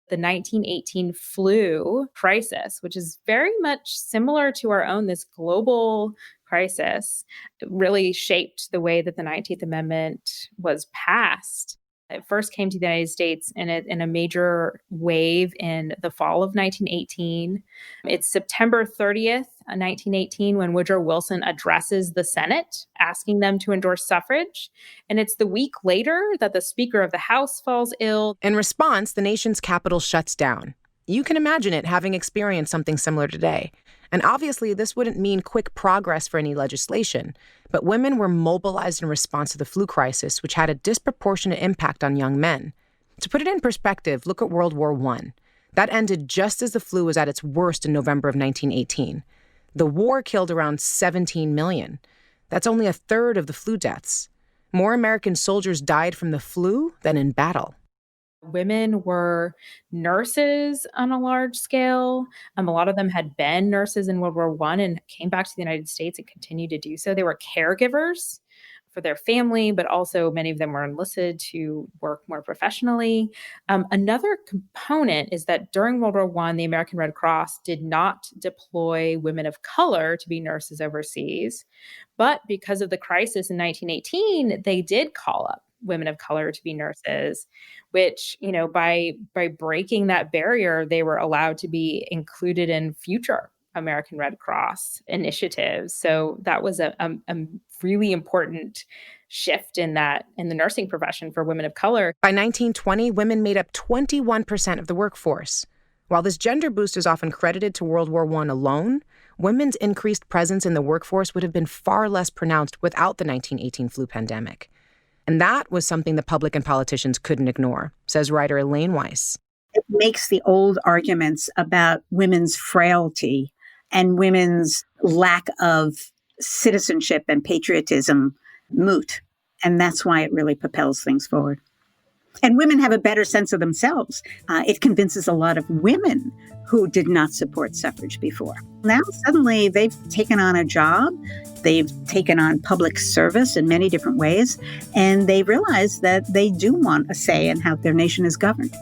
the 1918 flu crisis, which is very much similar to our own, this global crisis, really shaped the way that the 19th Amendment was passed. It first came to the United States in a major wave in the fall of 1918. It's September 30th, 1918, when Woodrow Wilson addresses the Senate, asking them to endorse suffrage. And it's the week later that the Speaker of the House falls ill. In response, the nation's capital shuts down. You can imagine it having experienced something similar today. And obviously, this wouldn't mean quick progress for any legislation, but women were mobilized in response to the flu crisis, which had a disproportionate impact on young men. To put it in perspective, look at World War I. That ended just as the flu was at its worst in November of 1918. The war killed around 17 million. That's only a third of the flu deaths. More American soldiers died from the flu than in battle. Women were nurses on a large scale. A lot of them had been nurses in World War I and came back to the United States and continued to do so. They were caregivers for their family, but also many of them were enlisted to work more professionally. Another component is that during World War I, the American Red Cross did not deploy women of color to be nurses overseas. But because of the crisis in 1918, they did call up women of color to be nurses, which, by breaking that barrier, they were allowed to be included in future American Red Cross initiatives. So that was a really important shift in the nursing profession for women of color. By 1920, women made up 21% of the workforce. While this gender boost is often credited to World War I alone, women's increased presence in the workforce would have been far less pronounced without the 1918 flu pandemic. And that was something the public and politicians couldn't ignore, says writer Elaine Weiss. It makes the old arguments about women's frailty and women's lack of citizenship and patriotism moot. And that's why it really propels things forward. And women have a better sense of themselves. It convinces a lot of women who did not support suffrage before. Now, suddenly, they've taken on a job. They've taken on public service in many different ways. And they realize that they do want a say in how their nation is governed.